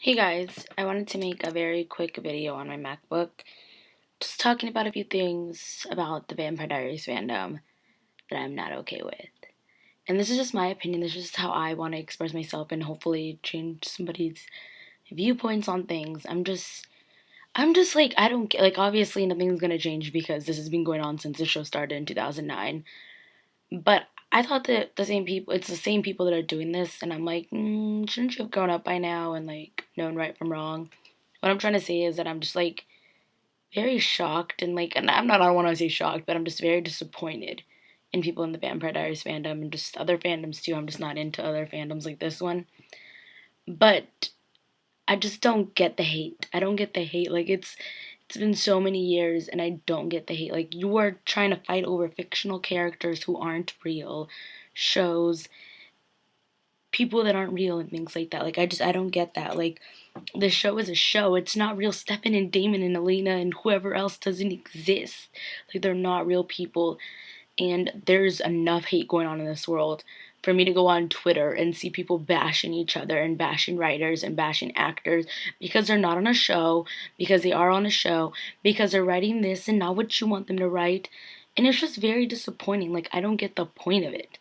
Hey guys, I wanted to make a very quick video on my MacBook, just talking about a few things about the Vampire Diaries fandom that I'm not okay with. And this is just my opinion, this is just how I want to express myself and hopefully change somebody's viewpoints on things. I'm just like, I don't get, like, obviously nothing's gonna change because this has been going on since the show started in 2009. But I thought that it's the same people that are doing this, and I'm like, shouldn't you have grown up by now and, like, known right from wrong? What I'm trying to say is that I'm just, like, very shocked and I don't want to say shocked, but I'm just very disappointed in people in the Vampire Diaries fandom and just other fandoms too. I'm just not into other fandoms like this one. But I just don't get the hate. I don't get the hate. Like, it's been so many years and I don't get the hate. Like, you are trying to fight over fictional characters who aren't real, shows, people that aren't real and things like that. Like, I don't get that. Like, the show is a show. It's not real. Stefan and Damon and Elena and whoever else doesn't exist. Like, they're not real people. And there's enough hate going on in this world for me to go on Twitter and see people bashing each other and bashing writers and bashing actors because they're not on a show, because they are on a show, because they're writing this and not what you want them to write. And it's just very disappointing. Like, I don't get the point of it.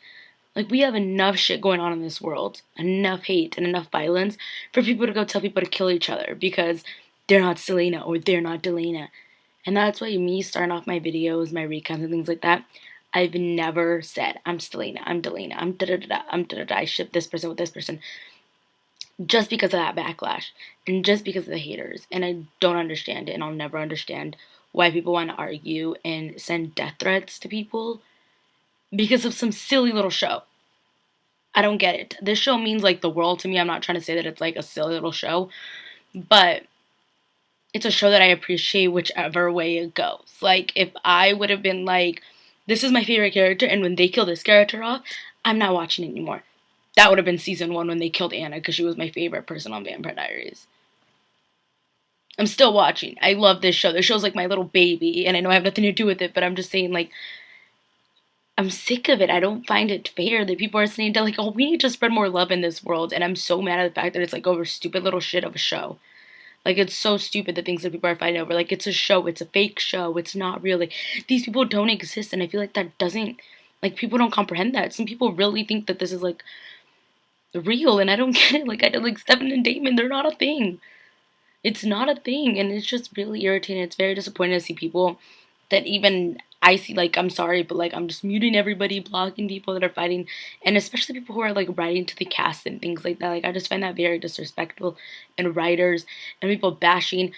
Like, we have enough shit going on in this world, enough hate and enough violence for people to go tell people to kill each other because they're not Selena or they're not Delena. And that's why me starting off my videos, my recaps and things like that, I've never said, I'm Selena, I'm Delena, I'm da-da-da-da, I'm da-da-da, I ship this person with this person. Just because of that backlash and just because of the haters. And I don't understand it, and I'll never understand why people want to argue and send death threats to people because of some silly little show. I don't get it. This show means like the world to me. I'm not trying to say that it's like a silly little show, but it's a show that I appreciate whichever way it goes. Like, if I would have been like, this is my favorite character, and when they kill this character off, I'm not watching it anymore. That would have been season 1 when they killed Anna because she was my favorite person on Vampire Diaries. I'm still watching. I love this show. This show's like my little baby, and I know I have nothing to do with it, but I'm just saying, like, I'm sick of it. I don't find it fair that people are saying that, like, oh, we need to spread more love in this world. And I'm so mad at the fact that it's, like, over stupid little shit of a show. Like, it's so stupid the things that people are fighting over. Like, it's a show. It's a fake show. It's not real. Like, these people don't exist. And I feel like that doesn't, like, people don't comprehend that. Some people really think that this is, like, real. And I don't get it. Like, Stefan and Damon, they're not a thing. It's not a thing. And it's just really irritating. It's very disappointing to see people that even I see, like, I'm sorry, but, like, I'm just muting everybody, blocking people that are fighting, and especially people who are, like, writing to the cast and things like that. Like, I just find that very disrespectful, and writers and people bashing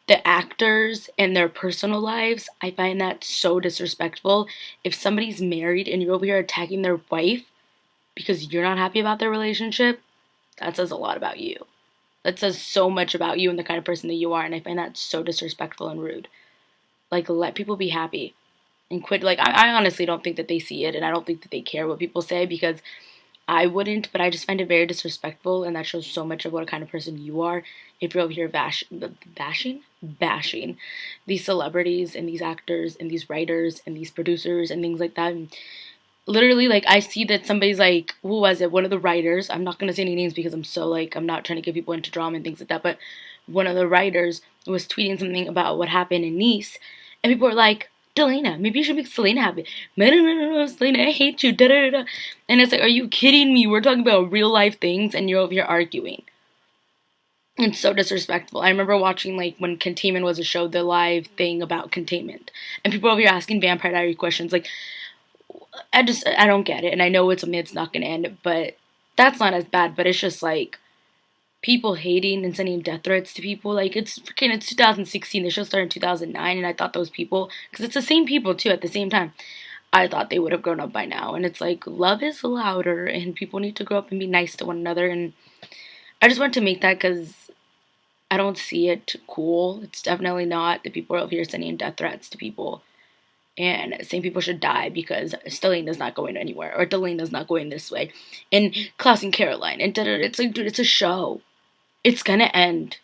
the actors and their personal lives. I find that so disrespectful. If somebody's married and you're over here attacking their wife because you're not happy about their relationship, that says a lot about you. That says so much about you and the kind of person that you are, and I find that so disrespectful and rude. Like, let people be happy and quit. Like, I honestly don't think that they see it, and I don't think that they care what people say because I wouldn't, but I just find it very disrespectful, and that shows so much of what kind of person you are if you're over here bashing these celebrities and these actors and these writers and these producers and things like that. And literally, like, I see that somebody's like, who was it? One of the writers, I'm not going to say any names because I'm so, like, I'm not trying to get people into drama and things like that, but one of the writers was tweeting something about what happened in Nice, and people were like, Delena, maybe you should make Selena happy. No, Selena, I hate you. Da da da. And it's like, are you kidding me? We're talking about real life things, and you're over here arguing. It's so disrespectful. I remember watching, like, when Containment was a show, the live thing about Containment, and people over here asking Vampire Diary questions. Like, I don't get it, and I know it's something that's not gonna end, but that's not as bad. But it's just like, people hating and sending death threats to people. Like, it's 2016. The show started in 2009, and I thought those people, because it's the same people too at the same time, I thought they would have grown up by now. And it's like, love is louder, and people need to grow up and be nice to one another. And I just wanted to make that because I don't see it cool. It's definitely not that people are over here sending death threats to people and saying people should die because Stelina's not going anywhere or Delena's not going this way. And Klaus and Caroline and da-da-da. It's like, dude, it's a show. It's gonna end.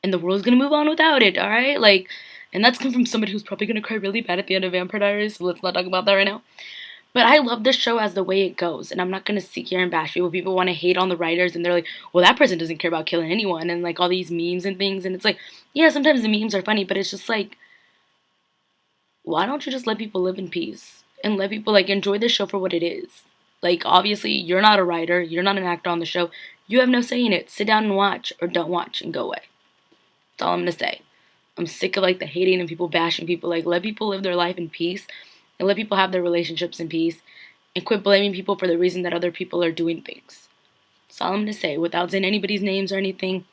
And the world's gonna move on without it, alright? Like, and that's come from somebody who's probably gonna cry really bad at the end of Vampire Diaries, so let's not talk about that right now. But I love this show as the way it goes, and I'm not gonna sit here and bash people. People want to hate on the writers, and they're like, "Well, that person doesn't care about killing anyone," and like all these memes and things. And it's like, yeah, sometimes the memes are funny, but it's just like, why don't you just let people live in peace and let people like enjoy the show for what it is? Like, obviously, you're not a writer, you're not an actor on the show. You have no say in it. Sit down and watch, or don't watch and go away. That's all I'm gonna say. I'm sick of like the hating and people bashing people. Like, let people live their life in peace and let people have their relationships in peace and quit blaming people for the reason that other people are doing things. That's all I'm gonna say without saying anybody's names or anything.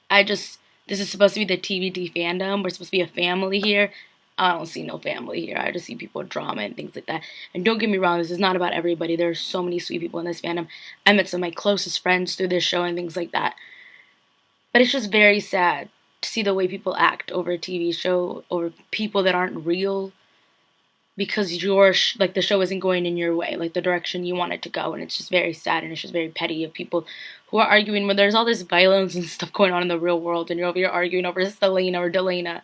This is supposed to be the TVD Fandom. We're supposed to be a family here. I don't see no family here. I just see people drama and things like that. And don't get me wrong, this is not about everybody. There are so many sweet people in this fandom. I met some of my closest friends through this show and things like that. But it's just very sad to see the way people act over a TV show, over people that aren't real, because like the show isn't going in your way, like the direction you want it to go. And it's just very sad, and it's just very petty of people who are arguing when there's all this violence and stuff going on in the real world, and you're over here arguing over Selena or Delena.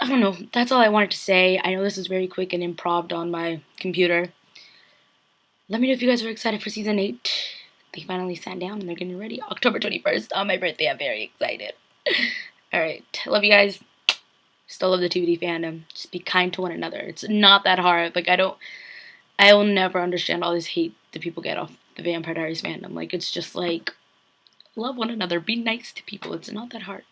I don't know. That's all I wanted to say. I know this is very quick and improv on my computer. Let me know if you guys are excited for season 8. They finally sat down and they're getting ready. October 21st, on my birthday. I'm very excited. Alright. Love you guys. Still love the TVD fandom. Just be kind to one another. It's not that hard. Like, I will never understand all this hate that people get off the Vampire Diaries fandom. Like, it's just like, love one another. Be nice to people. It's not that hard.